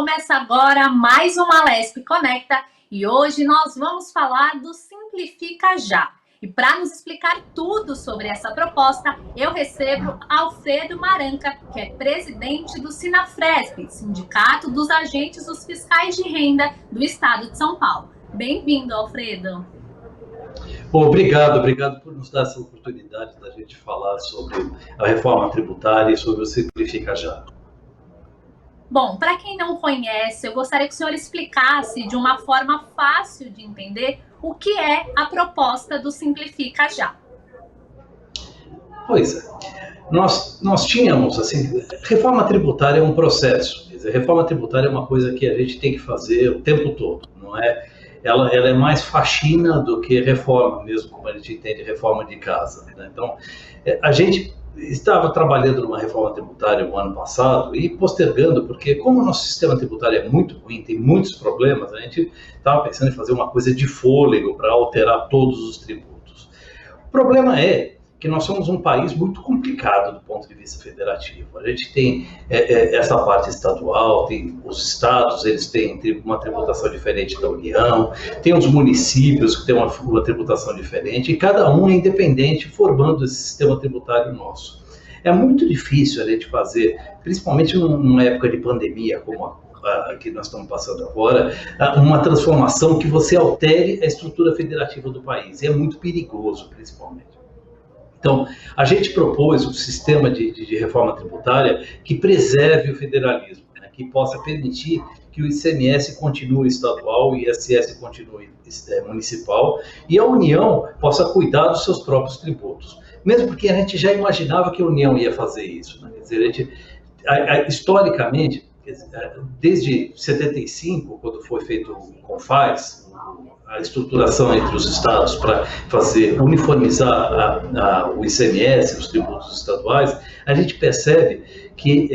Começa agora mais uma Alesp Conecta e hoje nós vamos falar do Simplifica Já. E para nos explicar tudo sobre essa proposta, eu recebo Alfredo Maranca, que é presidente do Sinafresp, Sindicato dos Agentes dos Fiscais de Renda do Estado de São Paulo. Bem-vindo, Alfredo. Bom, obrigado por nos dar essa oportunidade da gente falar sobre a reforma tributária e sobre o Simplifica Já. Bom, para quem não conhece, eu gostaria que o senhor explicasse de uma forma fácil de entender o que é a proposta do Simplifica Já. Pois é, nós tínhamos, assim, reforma tributária é um processo, quer dizer, reforma tributária é uma coisa que a gente tem que fazer o tempo todo, não é? Ela é mais faxina do que reforma, mesmo como a gente entende reforma de casa, né? Então, a gente estava trabalhando numa reforma tributária no ano passado e postergando, porque como o nosso sistema tributário é muito ruim, tem muitos problemas, a gente estava pensando em fazer uma coisa de fôlego para alterar todos os tributos. O problema é que nós somos um país muito complicado do ponto de vista federativo. A gente tem essa parte estadual, tem os estados, eles têm uma tributação diferente da União, tem os municípios que têm uma tributação diferente, e cada um é independente, formando esse sistema tributário nosso. É muito difícil a gente fazer, principalmente numa época de pandemia como a que nós estamos passando agora, uma transformação que você altere a estrutura federativa do país. E é muito perigoso, principalmente. Então, a gente propôs um sistema de reforma tributária que preserve o federalismo, né, que possa permitir que o ICMS continue estadual, o ISS continue municipal, e a União possa cuidar dos seus próprios tributos. Mesmo porque a gente já imaginava que a União ia fazer isso, né? Quer dizer, historicamente, desde 75, quando foi feito o CONFAS, a estruturação entre os estados para uniformizar o ICMS, os tributos estaduais, a gente percebe que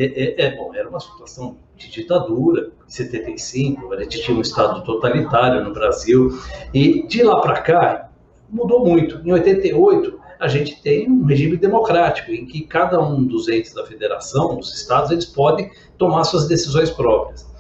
era uma situação de ditadura. Em 75, a gente tinha um estado totalitário no Brasil, e de lá para cá mudou muito. Em 88, a gente tem um regime democrático, em que cada um dos entes da federação, os estados, eles podem tomar suas decisões próprias.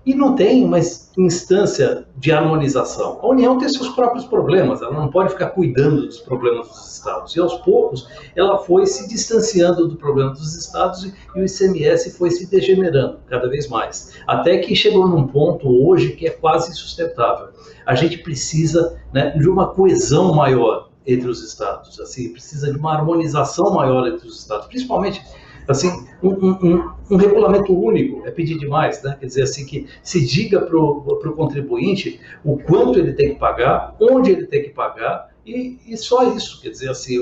E não tem uma instância de harmonização. A União tem seus próprios problemas, ela não pode ficar cuidando dos problemas dos estados. E aos poucos, ela foi se distanciando do problema dos estados e o ICMS foi se degenerando cada vez mais. Até que chegou num ponto hoje que é quase insustentável. A gente precisa, né, de uma coesão maior entre os estados, assim, precisa de uma harmonização maior entre os estados, principalmente, assim, um regulamento único é pedir demais, né? Quer dizer, assim, que se diga para o contribuinte o quanto ele tem que pagar, onde ele tem que pagar, e só isso. Quer dizer, assim,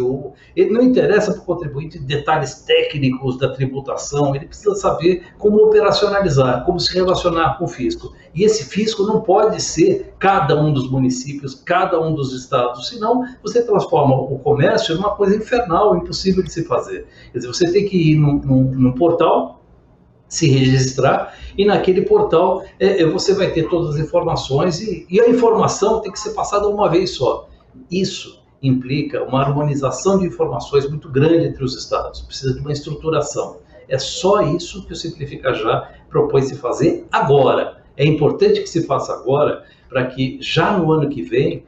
ele não interessa para o contribuinte detalhes técnicos da tributação, ele precisa saber como operacionalizar, como se relacionar com o fisco. E esse fisco não pode ser cada um dos municípios, cada um dos estados, senão você transforma o comércio numa coisa infernal, impossível de se fazer. Quer dizer, você tem que ir num portal, se registrar, e naquele portal você vai ter todas as informações, e a informação tem que ser passada uma vez só. Isso implica uma harmonização de informações muito grande entre os estados, precisa de uma estruturação. É só isso que o Simplifica Já propõe se fazer agora. É importante que se faça agora, para que já no ano que vem,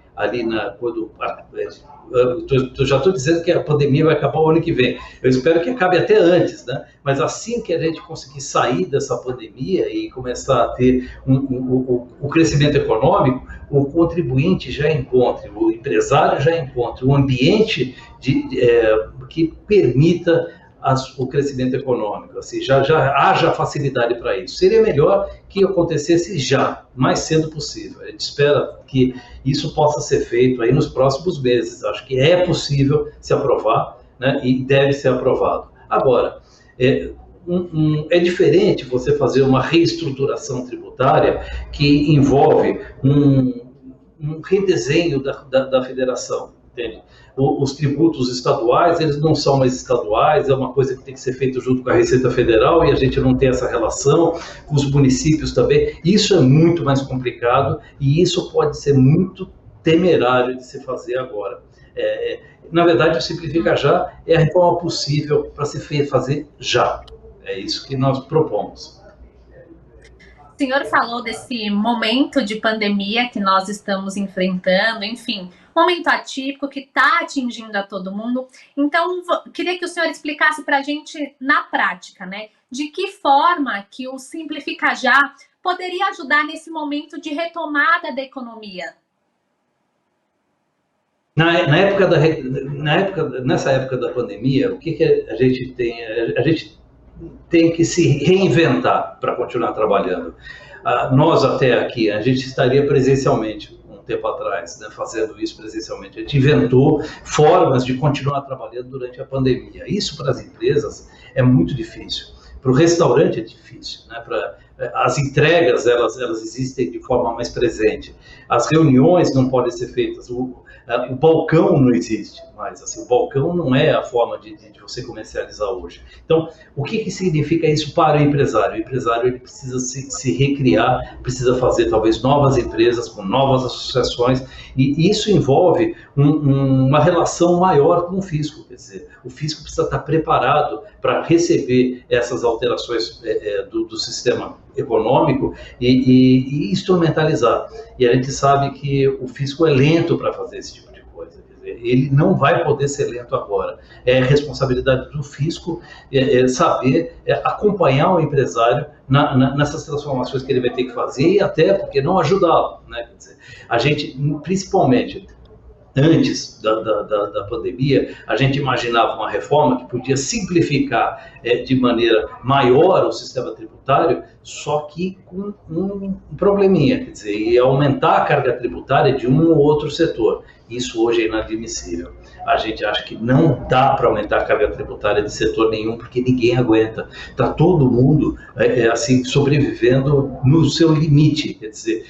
eu já estou dizendo que a pandemia vai acabar o ano que vem. Eu espero que acabe até antes, né? Mas assim que a gente conseguir sair dessa pandemia e começar a ter o crescimento econômico, o contribuinte já encontre, o empresário já encontre um ambiente que permita o crescimento econômico, assim, já haja facilidade para isso. Seria melhor que acontecesse já, mais cedo possível. A gente espera que isso possa ser feito aí nos próximos meses. Acho que é possível se aprovar, né, e deve ser aprovado. Agora, é diferente você fazer uma reestruturação tributária que envolve um redesenho da federação, entende? Os tributos estaduais, eles não são mais estaduais, é uma coisa que tem que ser feita junto com a Receita Federal, e a gente não tem essa relação com os municípios também. Isso é muito mais complicado, e isso pode ser muito temerário de se fazer agora. Na verdade, o Simplifica Já é a reforma possível para se fazer já. É isso que nós propomos. O senhor falou desse momento de pandemia que nós estamos enfrentando, enfim, momento atípico que está atingindo a todo mundo. Então, queria que o senhor explicasse para a gente na prática, né? De que forma que o Simplifica Já poderia ajudar nesse momento de retomada da economia? Nessa época da pandemia, o que a gente tem? A gente tem que se reinventar para continuar trabalhando. Nós até aqui, a gente estaria presencialmente um tempo atrás, né, fazendo isso presencialmente. A gente inventou formas de continuar trabalhando durante a pandemia. Isso para as empresas é muito difícil. Para o restaurante é difícil, né? As entregas elas existem de forma mais presente. As reuniões não podem ser feitas. O balcão não existe mais. Assim, o balcão não é a forma de você comercializar hoje. Então, o que significa isso para o empresário? O empresário ele precisa se recriar, precisa fazer talvez novas empresas com novas associações, e isso envolve uma relação maior com o fisco. Quer dizer, o fisco precisa estar preparado para receber essas alterações do sistema econômico e instrumentalizar. E a gente sabe que o fisco é lento para fazer esse tipo de coisa. Quer dizer, ele não vai poder ser lento agora. É responsabilidade do fisco saber acompanhar o empresário nessas transformações que ele vai ter que fazer, e até porque não ajudá-lo, né? Quer dizer, a gente, principalmente antes da pandemia, a gente imaginava uma reforma que podia simplificar de maneira maior o sistema tributário, só que com um probleminha, quer dizer, ia aumentar a carga tributária de um ou outro setor. Isso hoje é inadmissível. A gente acha que não dá para aumentar a carga tributária de setor nenhum, porque ninguém aguenta. Está todo mundo assim, sobrevivendo no seu limite. Quer dizer,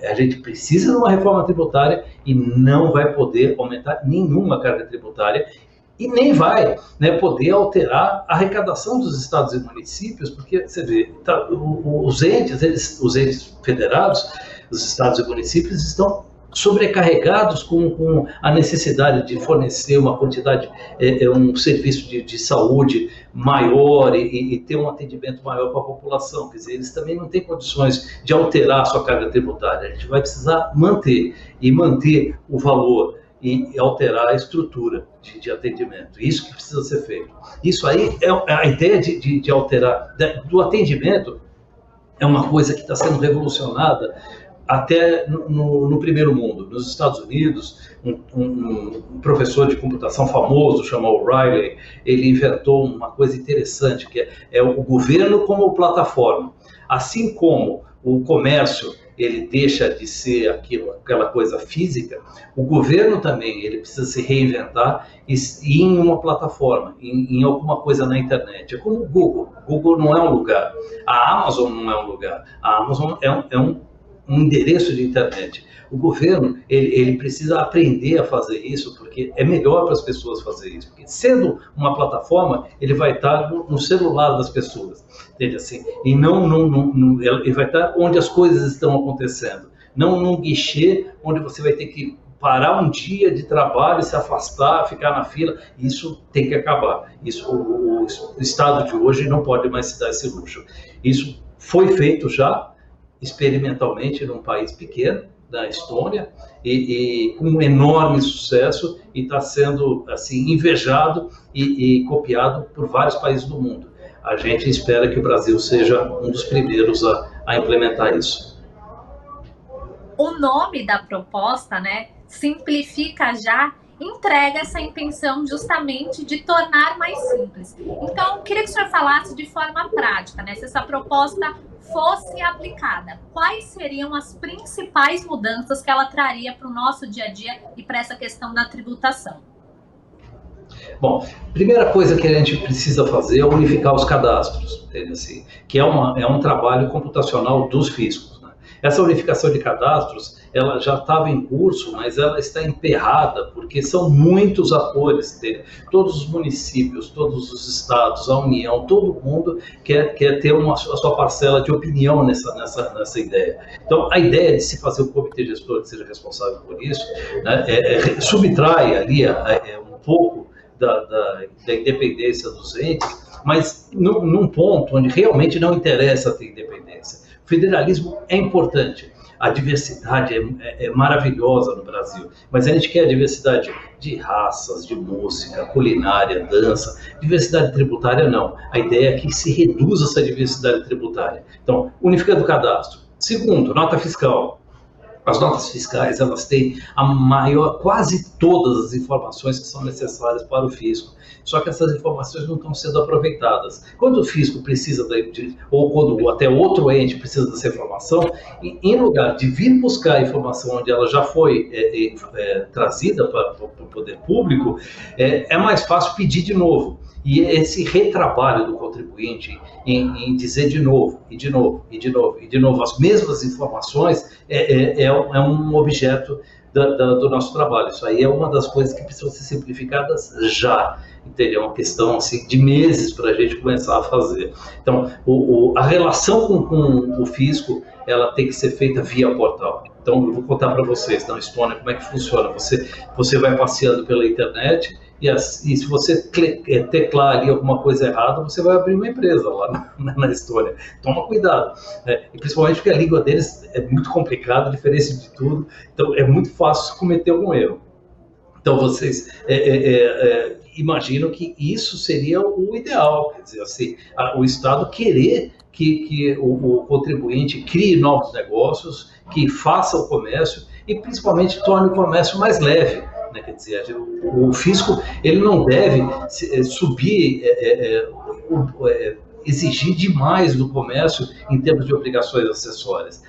a gente precisa de uma reforma tributária e não vai poder aumentar nenhuma carga tributária, e nem vai, né, poder alterar a arrecadação dos estados e municípios, porque você vê, os entes federados, os estados e municípios estão sobrecarregados com a necessidade de fornecer uma quantidade, um serviço de saúde maior e ter um atendimento maior para a população. Quer dizer, eles também não têm condições de alterar a sua carga tributária. A gente vai precisar manter o valor e alterar a estrutura de atendimento. Isso que precisa ser feito. Isso aí a ideia de alterar do atendimento é uma coisa que está sendo revolucionada até no primeiro mundo. Nos Estados Unidos, um professor de computação famoso, chamado Riley, ele inventou uma coisa interessante, que é o governo como plataforma. Assim como o comércio ele deixa de ser aquela coisa física, o governo também ele precisa se reinventar e ir em uma plataforma, em alguma coisa na internet. É como o Google. Google não é um lugar. A Amazon não é um lugar. A Amazon é um endereço de internet. O governo ele precisa aprender a fazer isso, porque é melhor para as pessoas fazer isso. Porque sendo uma plataforma, ele vai estar no celular das pessoas, entende assim? E ele vai estar onde as coisas estão acontecendo, não num guichê onde você vai ter que parar um dia de trabalho, se afastar, ficar na fila. Isso tem que acabar. Isso o Estado de hoje não pode mais se dar esse luxo. Isso foi feito já experimentalmente num país pequeno, da Estônia, e com um enorme sucesso, e está sendo assim invejado e copiado por vários países do mundo. A gente espera que o Brasil seja um dos primeiros a implementar isso. O nome da proposta, né, Simplifica Já, entrega essa intenção justamente de tornar mais simples. Então, queria que o senhor falasse de forma prática, né, se essa proposta fosse aplicada, quais seriam as principais mudanças que ela traria para o nosso dia a dia e para essa questão da tributação? Bom, primeira coisa que a gente precisa fazer é unificar os cadastros, entende assim? Que é um trabalho computacional dos fiscos, né? Essa unificação de cadastros, ela já estava em curso, mas ela está emperrada, porque são muitos atores, entende? Todos os municípios, todos os estados, a União, todo mundo quer ter a sua parcela de opinião nessa ideia. Então, a ideia de se fazer um comitê gestor que seja responsável por isso, né, subtrai ali um pouco da independência dos entes, mas num ponto onde realmente não interessa ter independência. O federalismo é importante. A diversidade é maravilhosa no Brasil, mas a gente quer a diversidade de raças, de música, culinária, dança. Diversidade tributária, não. A ideia é que se reduza essa diversidade tributária. Então, unificando o cadastro. Segundo, nota fiscal. As notas fiscais, elas têm quase todas as informações que são necessárias para o fisco. Só que essas informações não estão sendo aproveitadas. Quando o fisco precisa, ou quando até outro ente precisa dessa informação, em lugar de vir buscar a informação onde ela já foi trazida para o poder público, é mais fácil pedir de novo. E esse retrabalho do contribuinte em dizer de novo, e de novo, e de novo, e de novo as mesmas informações é um objeto do nosso trabalho. Isso aí é uma das coisas que precisam ser simplificadas já. Entendeu? É uma questão assim, de meses para a gente começar a fazer. Então, a relação com o fisco, ela tem que ser feita via portal. Então, eu vou contar para vocês, na Estônia, como é que funciona. Você vai passeando pela internet e se você teclar ali alguma coisa errada, você vai abrir uma empresa lá na Estônia. Toma cuidado, né? E principalmente porque a língua deles é muito complicada, diferente de tudo, então é muito fácil cometer algum erro. Então, vocês imaginam que isso seria o ideal, quer dizer, assim, o Estado querer que o contribuinte crie novos negócios, que faça o comércio e, principalmente, torne o comércio mais leve. Né? Quer dizer, o fisco ele não deve subir, exigir demais do comércio em termos de obrigações acessórias.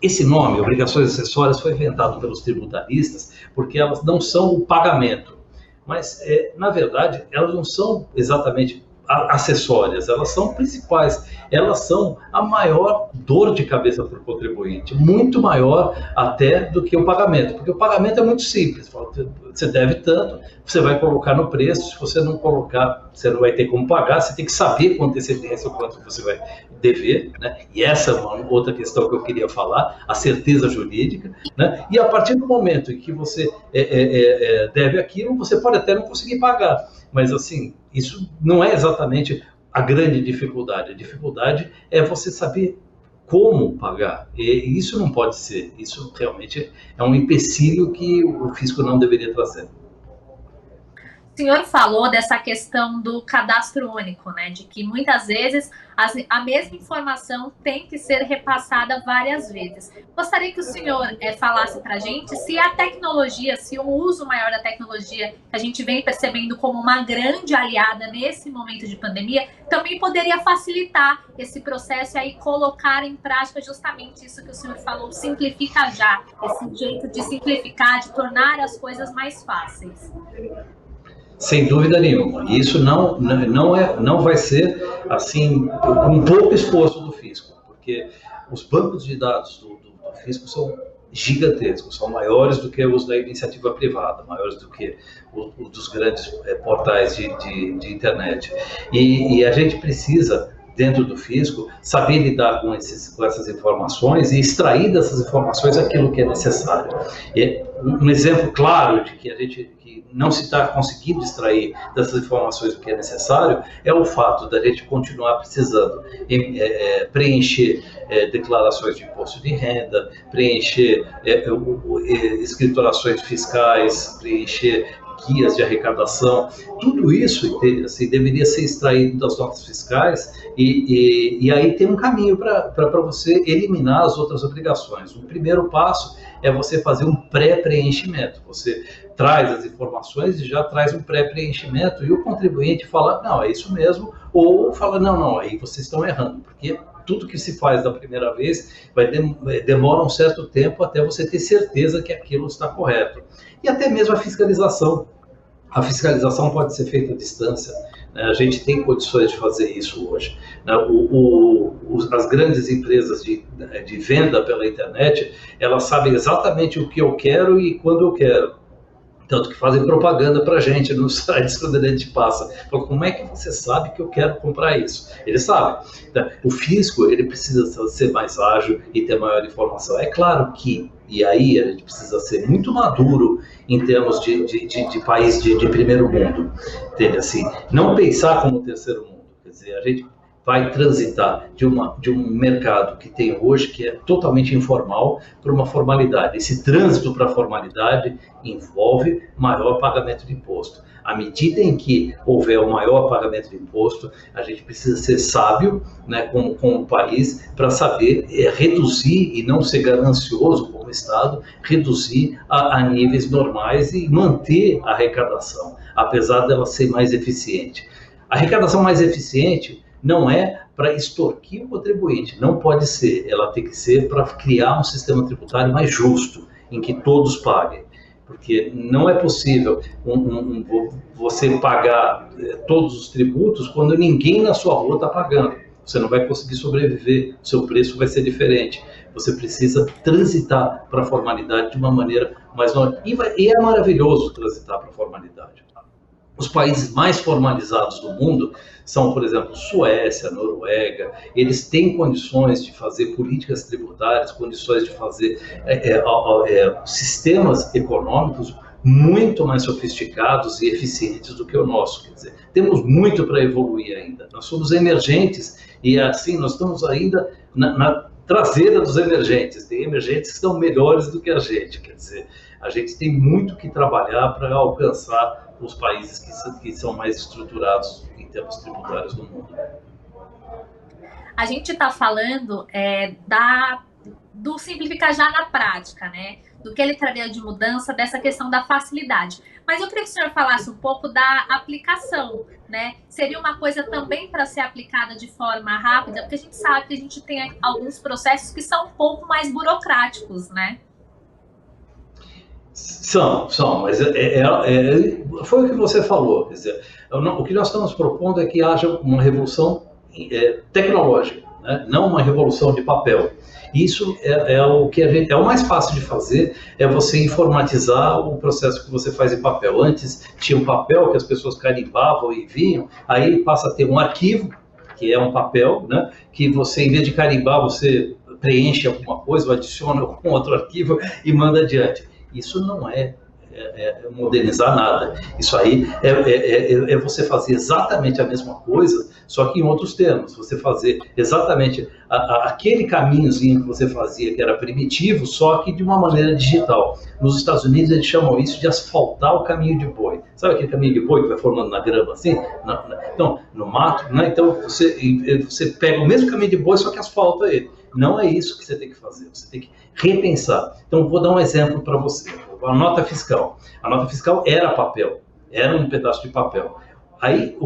Esse nome, obrigações acessórias, foi inventado pelos tributaristas porque elas não são o pagamento, mas, na verdade, elas não são exatamente acessórias, elas são principais, elas são a maior dor de cabeça para o contribuinte, muito maior até do que o pagamento, porque o pagamento é muito simples, você deve tanto, você vai colocar no preço, se você não colocar, você não vai ter como pagar, você tem que saber com antecedência o quanto você vai dever, né? E essa é uma outra questão que eu queria falar, a certeza jurídica, né? E a partir do momento em que você deve aquilo, você pode até não conseguir pagar, mas assim, isso não é exatamente a grande dificuldade. A dificuldade é você saber como pagar. E isso não pode ser. Isso realmente é um empecilho que o fisco não deveria trazer. O senhor falou dessa questão do cadastro único, né? De que muitas vezes a mesma informação tem que ser repassada várias vezes. Gostaria que o senhor falasse para a gente se a tecnologia, se o uso maior da tecnologia, que a gente vem percebendo como uma grande aliada nesse momento de pandemia, também poderia facilitar esse processo e aí colocar em prática justamente isso que o senhor falou, simplifica já, esse jeito de simplificar, de tornar as coisas mais fáceis. Sem dúvida nenhuma. E isso não vai ser assim com pouco esforço do fisco, porque os bancos de dados do fisco são gigantescos, são maiores do que os da iniciativa privada, maiores do que os dos grandes portais de internet. E a gente precisa, dentro do fisco, saber lidar com essas informações e extrair dessas informações aquilo que é necessário. E um exemplo claro de que a gente não se está conseguindo extrair dessas informações o que é necessário é o fato da gente continuar precisando preencher declarações de imposto de renda, preencher escriturações fiscais, preencher guias de arrecadação, tudo isso assim, deveria ser extraído das notas fiscais e aí tem um caminho para você eliminar as outras obrigações. O primeiro passo é você fazer um pré-preenchimento. Você traz as informações e já traz um pré-preenchimento e o contribuinte fala, não, é isso mesmo, ou fala, não, aí vocês estão errando, porque tudo que se faz da primeira vez demora um certo tempo até você ter certeza que aquilo está correto. E até mesmo a fiscalização. A fiscalização pode ser feita à distância, né? A gente tem condições de fazer isso hoje, né? As grandes empresas de venda pela internet, elas sabem exatamente o que eu quero e quando eu quero. Tanto que fazem propaganda para a gente nos sites quando a gente passa. Então, como é que você sabe que eu quero comprar isso? Eles sabem. Então, o fisco ele precisa ser mais ágil e ter maior informação. É claro que E aí a gente precisa ser muito maduro em termos de país de primeiro mundo. Entende? Assim, não pensar como terceiro mundo. Quer dizer, a gente vai transitar de um mercado que tem hoje, que é totalmente informal, para uma formalidade. Esse trânsito para a formalidade envolve maior pagamento de imposto. À medida em que houver o maior pagamento de imposto, a gente precisa ser sábio, né, como país, para saber reduzir e não ser ganancioso como Estado, reduzir a níveis normais e manter a arrecadação, apesar dela ser mais eficiente. A arrecadação mais eficiente não é para extorquir o contribuinte, não pode ser. Ela tem que ser para criar um sistema tributário mais justo, em que todos paguem. Porque não é possível você pagar todos os tributos quando ninguém na sua rua está pagando. Você não vai conseguir sobreviver, o seu preço vai ser diferente. Você precisa transitar para a formalidade de uma maneira mais normal. E é maravilhoso transitar para a formalidade. Os países mais formalizados do mundo são, por exemplo, Suécia, Noruega. Eles têm condições de fazer políticas tributárias, condições de fazer sistemas econômicos muito mais sofisticados e eficientes do que o nosso. Quer dizer, temos muito para evoluir ainda. Nós somos emergentes e, assim, nós estamos ainda na traseira dos emergentes. Tem emergentes que estão melhores do que a gente. Quer dizer, a gente tem muito que trabalhar para alcançar os países que são mais estruturados em termos tributários do mundo. A gente está falando do simplificar já na prática, né? Do que ele traria de mudança, dessa questão da facilidade. Mas eu queria que o senhor falasse um pouco da aplicação, né? Seria uma coisa também para ser aplicada de forma rápida, porque a gente sabe que a gente tem alguns processos que são um pouco mais burocráticos, né? São, mas foi o que você falou. Quer dizer, o que nós estamos propondo é que haja uma revolução tecnológica, né? Não uma revolução de papel. Isso é o que é o mais fácil de fazer, é você informatizar o processo que você faz em papel. Antes tinha um papel que as pessoas carimbavam e vinham, aí passa a ter um arquivo, que é um papel, né? Que você, em vez de carimbar, você preenche alguma coisa, ou adiciona algum outro arquivo e manda adiante. Isso não é modernizar nada. Isso aí é você fazer exatamente a mesma coisa, só que em outros termos. Você fazer exatamente aquele caminhozinho que você fazia, que era primitivo, só que de uma maneira digital. Nos Estados Unidos, eles chamam isso de asfaltar o caminho de boi. Sabe aquele caminho de boi que vai formando na grama, assim? Então, no mato, né? Então, você pega o mesmo caminho de boi, só que asfalta ele. Não é isso que você tem que fazer, você tem que repensar. Então, vou dar um exemplo para você. A nota fiscal. A nota fiscal era papel, era um pedaço de papel. Aí,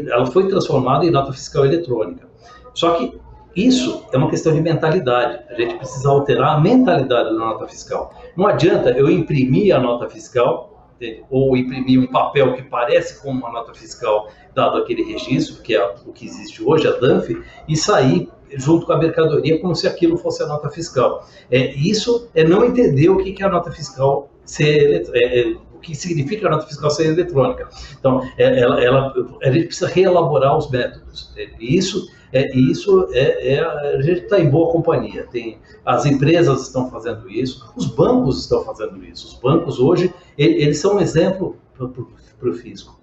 ela foi transformada em nota fiscal eletrônica. Só que isso é uma questão de mentalidade. A gente precisa alterar a mentalidade da nota fiscal. Não adianta eu imprimir a nota fiscal, ou imprimir um papel que parece como uma nota fiscal, dado aquele registro, que é o que existe hoje, a DANF, e sair junto com a mercadoria como se aquilo fosse a nota fiscal. Isso é não entender o que é a nota fiscal o que significa a nota fiscal ser eletrônica. Então, a gente precisa reelaborar os métodos. E isso a gente está em boa companhia. As empresas estão fazendo isso, os bancos estão fazendo isso. Os bancos hoje, eles são um exemplo para o fisco.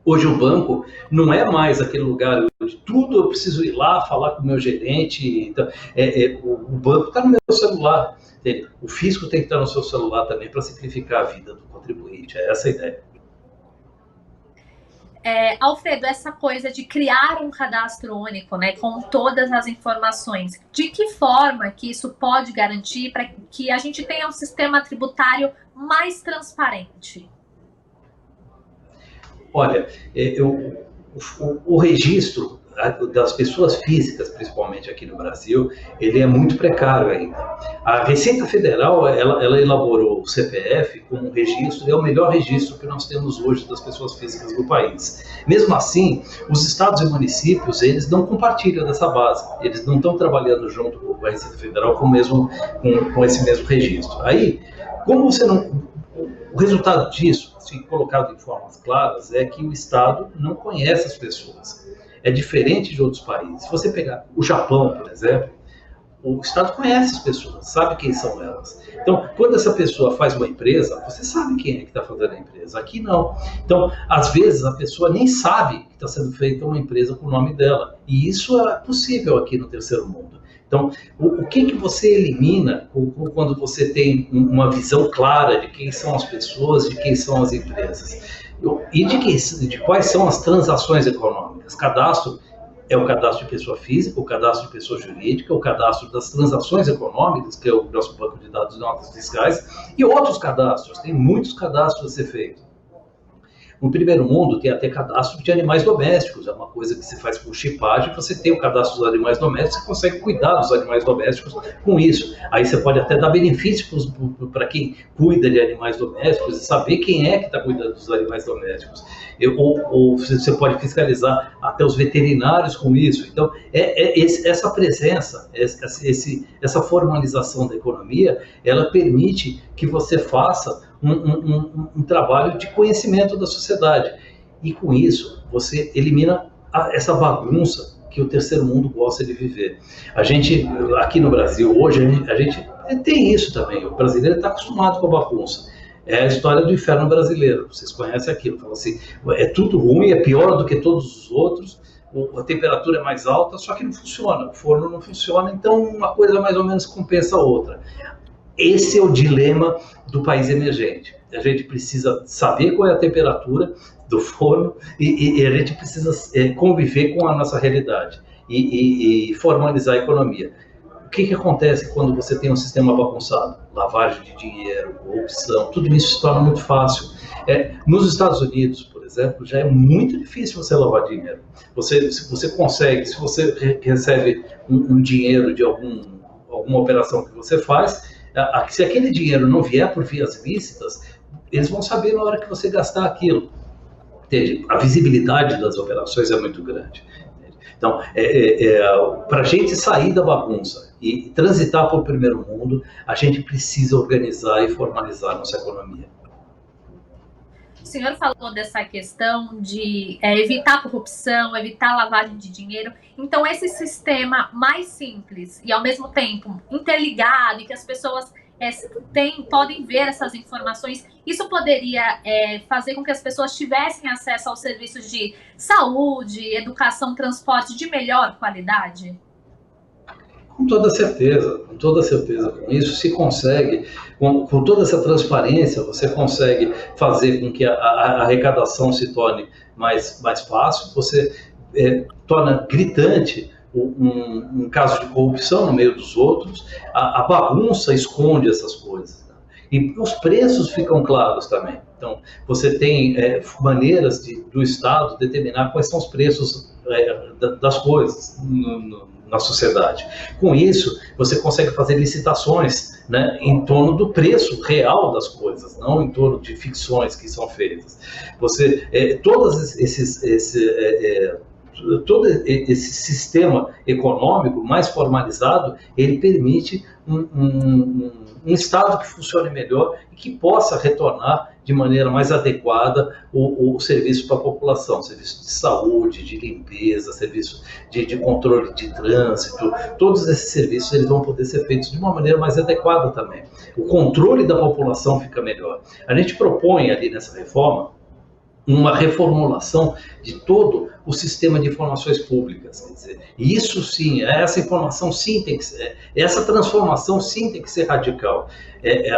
Hoje o banco não é mais aquele lugar onde tudo eu preciso ir lá falar com o meu gerente. Então, o banco está no meu celular. O fisco tem que estar no seu celular também para simplificar a vida do contribuinte. É essa a ideia. Alfredo, essa coisa de criar um cadastro único, né, com todas as informações, de que forma que isso pode garantir para que a gente tenha um sistema tributário mais transparente? Olha, o registro das pessoas físicas, principalmente aqui no Brasil, ele é muito precário ainda. A Receita Federal, ela elaborou o CPF como um registro, é o melhor registro que nós temos hoje das pessoas físicas do país. Mesmo assim, os estados e municípios, eles não compartilham dessa base, eles não estão trabalhando junto com a Receita Federal com esse mesmo registro. Aí, como você não... O resultado disso, se colocado de formas claras, é que o Estado não conhece as pessoas. É diferente de outros países. Se você pegar o Japão, por exemplo, o Estado conhece as pessoas, sabe quem são elas. Então, quando essa pessoa faz uma empresa, você sabe quem é que está fazendo a empresa. Aqui não. Então, às vezes, a pessoa nem sabe que está sendo feita uma empresa com o nome dela. E isso é possível aqui no terceiro mundo. Então, o que você elimina quando você tem uma visão clara de quem são as pessoas, de quem são as empresas? E de quais são as transações econômicas? Cadastro é o cadastro de pessoa física, o cadastro de pessoa jurídica, o cadastro das transações econômicas, que é o nosso banco de dados de notas fiscais, e outros cadastros. Tem muitos cadastros a ser feitos. No primeiro mundo tem até cadastro de animais domésticos, é uma coisa que se faz por chipagem, você tem o cadastro dos animais domésticos, você consegue cuidar dos animais domésticos com isso. Aí você pode até dar benefícios para quem cuida de animais domésticos e saber quem é que está cuidando dos animais domésticos. Ou você pode fiscalizar até os veterinários com isso. Então, essa presença, essa formalização da economia, ela permite que você faça um trabalho de conhecimento da sociedade. E com isso, você elimina essa bagunça que o terceiro mundo gosta de viver. A gente, aqui no Brasil, hoje, a gente tem isso também. O brasileiro está acostumado com a bagunça. É a história do inferno brasileiro. Vocês conhecem aquilo. Fala assim, é tudo ruim, é pior do que todos os outros, a temperatura é mais alta, só que não funciona. O forno não funciona, então uma coisa mais ou menos compensa a outra. Esse é o dilema do país emergente. A gente precisa saber qual é a temperatura do forno e a gente precisa conviver com a nossa realidade e formalizar a economia. O que acontece quando você tem um sistema bagunçado? Lavagem de dinheiro, corrupção, tudo isso se torna muito fácil. Nos Estados Unidos, por exemplo, já é muito difícil você lavar dinheiro. Você consegue, se você recebe um dinheiro de alguma operação que você faz, se aquele dinheiro não vier por vias lícitas, eles vão saber na hora que você gastar aquilo. Entende? A visibilidade das operações é muito grande. Entende? Então, para a gente sair da bagunça e transitar para o primeiro mundo, a gente precisa organizar e formalizar a nossa economia. O senhor falou dessa questão de evitar corrupção, evitar lavagem de dinheiro. Então, esse sistema mais simples e, ao mesmo tempo, interligado e que as pessoas podem ver essas informações, isso poderia fazer com que as pessoas tivessem acesso aos serviços de saúde, educação, transporte de melhor qualidade? Com toda certeza, com toda certeza. Com isso se consegue, com toda essa transparência, você consegue fazer com que a arrecadação se torne mais fácil, você torna gritante um caso de corrupção no meio dos outros, a bagunça esconde essas coisas. Né? E os preços ficam claros também. Então, você tem maneiras do Estado determinar quais são os preços das coisas na sociedade. Com isso, você consegue fazer licitações, né, em torno do preço real das coisas, não em torno de ficções que são feitas. Todo esse sistema econômico mais formalizado, ele permite um Estado que funcione melhor e que possa retornar de maneira mais adequada o serviço para a população, serviço de saúde, de limpeza, serviço de controle de trânsito. Todos esses serviços eles vão poder ser feitos de uma maneira mais adequada também. O controle da população fica melhor. A gente propõe ali nessa reforma uma reformulação de todo o sistema de informações públicas, quer dizer, isso sim, essa informação sim tem que ser, essa transformação sim tem que ser radical.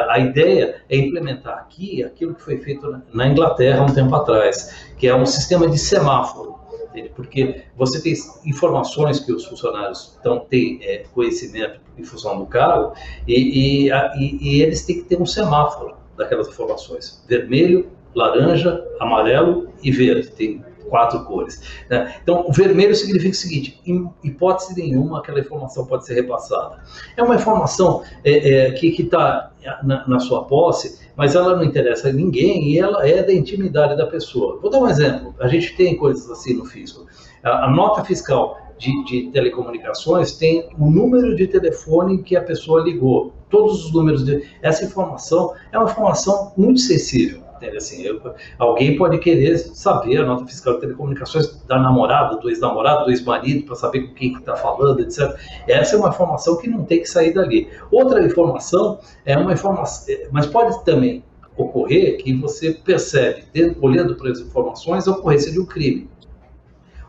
A ideia é implementar aqui aquilo que foi feito na Inglaterra há um tempo atrás, que é um sistema de semáforo, entende? Porque você tem informações que os funcionários têm conhecimento em função do cargo e eles têm que ter um semáforo daquelas informações, vermelho, laranja, amarelo e verde, tem 4 cores. Né? Então, o vermelho significa o seguinte, em hipótese nenhuma aquela informação pode ser repassada. É uma informação que está na sua posse, mas ela não interessa a ninguém e ela é da intimidade da pessoa. Vou dar um exemplo, a gente tem coisas assim no fisco. A nota fiscal de telecomunicações tem o número de telefone que a pessoa ligou, todos os números essa informação é uma informação muito sensível. Entende? Assim, alguém pode querer saber a nota fiscal de telecomunicações da namorada, do ex-namorado, do ex-marido, para saber com quem que está falando, etc. Essa é uma informação que não tem que sair dali. Outra informação é uma informação, mas pode também ocorrer que você percebe, olhando para as informações, a ocorrência de um crime.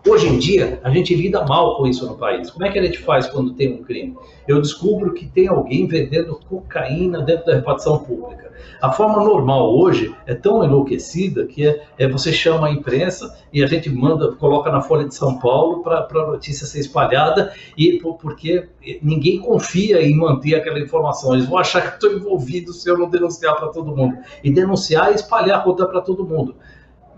Hoje em dia, a gente lida mal com isso no país. Como é que a gente faz quando tem um crime? Eu descubro que tem alguém vendendo cocaína dentro da repartição pública. A forma normal hoje é tão enlouquecida que você chama a imprensa e a gente coloca na Folha de São Paulo para a notícia ser espalhada, porque ninguém confia em manter aquela informação. Eles vão achar que estou envolvido se eu não denunciar para todo mundo. E denunciar e espalhar, contar para todo mundo.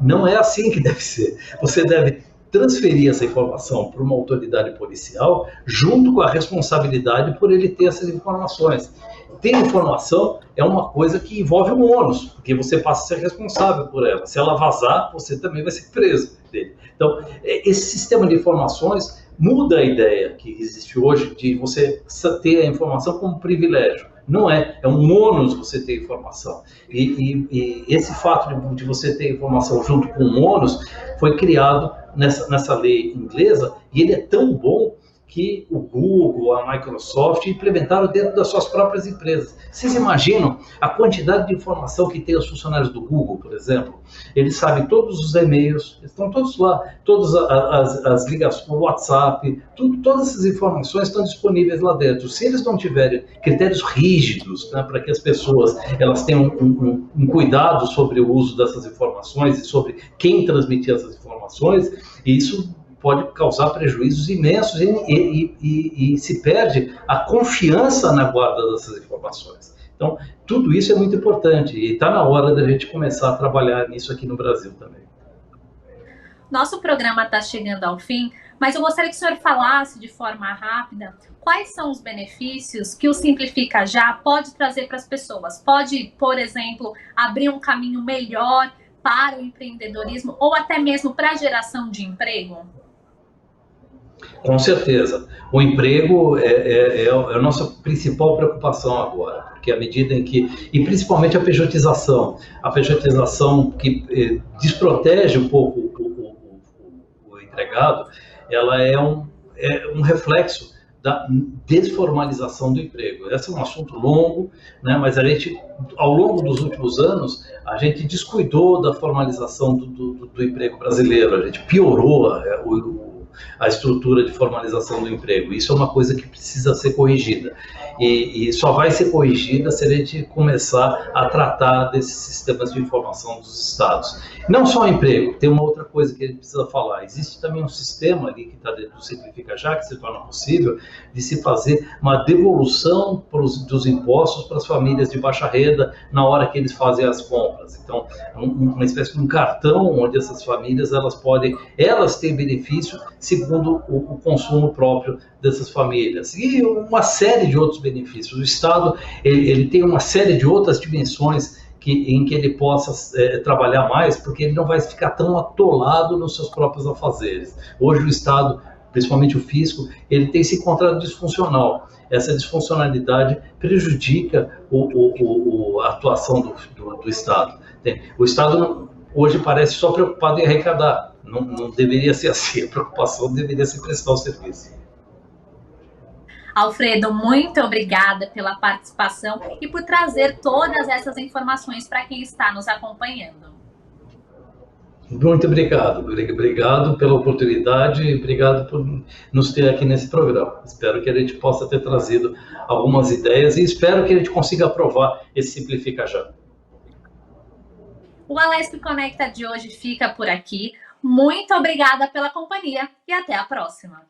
Não é assim que deve ser. Você deve transferir essa informação para uma autoridade policial junto com a responsabilidade por ele ter essas informações. Ter informação é uma coisa que envolve um ônus, porque você passa a ser responsável por ela. Se ela vazar, você também vai ser preso dele. Então, esse sistema de informações muda a ideia que existe hoje de você ter a informação como privilégio. Não é um ônus você ter informação. E esse fato de você ter informação junto com um ônus foi criado nessa lei inglesa, e ele é tão bom que o Google, a Microsoft implementaram dentro das suas próprias empresas. Vocês imaginam a quantidade de informação que tem os funcionários do Google, por exemplo? Eles sabem todos os e-mails, estão todos lá, todas as ligações, o WhatsApp, todas essas informações estão disponíveis lá dentro. Se eles não tiverem critérios rígidos, né, para que as pessoas elas tenham um cuidado sobre o uso dessas informações e sobre quem transmitir essas informações, isso pode causar prejuízos imensos e se perde a confiança na guarda dessas informações. Então, tudo isso é muito importante e está na hora da gente começar a trabalhar nisso aqui no Brasil também. Nosso programa está chegando ao fim, mas eu gostaria que o senhor falasse de forma rápida quais são os benefícios que o Simplifica Já pode trazer para as pessoas. Pode, por exemplo, abrir um caminho melhor para o empreendedorismo ou até mesmo para a geração de emprego? Com certeza. O emprego é a nossa principal preocupação agora, porque à medida em que, e principalmente a pejotização que desprotege um pouco o empregado, ela é um reflexo da desformalização do emprego. Esse é um assunto longo, né, mas a gente, ao longo dos últimos anos, a gente descuidou da formalização do emprego brasileiro, a gente piorou a estrutura de formalização do emprego. Isso é uma coisa que precisa ser corrigida. E só vai ser corrigida se a gente começar a tratar desses sistemas de informação dos estados. Não só o emprego, tem uma outra coisa que a gente precisa falar. Existe também um sistema ali que está dentro do Simplifica Já, que se torna possível, de se fazer uma devolução dos impostos para as famílias de baixa renda na hora que eles fazem as compras. Então, uma espécie de um cartão onde essas famílias elas têm benefício segundo o consumo próprio dessas famílias. E uma série de outros benefícios. O Estado ele tem uma série de outras dimensões em que ele possa trabalhar mais, porque ele não vai ficar tão atolado nos seus próprios afazeres. Hoje o Estado, principalmente o fisco, ele tem se encontrado disfuncional. Essa disfuncionalidade prejudica a atuação do Estado. O Estado hoje parece só preocupado em arrecadar. Não deveria ser assim. A preocupação deveria ser prestar o serviço. Alfredo, muito obrigada pela participação e por trazer todas essas informações para quem está nos acompanhando. Muito obrigado. Obrigado pela oportunidade e obrigado por nos ter aqui nesse programa. Espero que a gente possa ter trazido algumas ideias e espero que a gente consiga aprovar esse Simplifica Já. O Alesp Conecta de hoje fica por aqui. Muito obrigada pela companhia e até a próxima.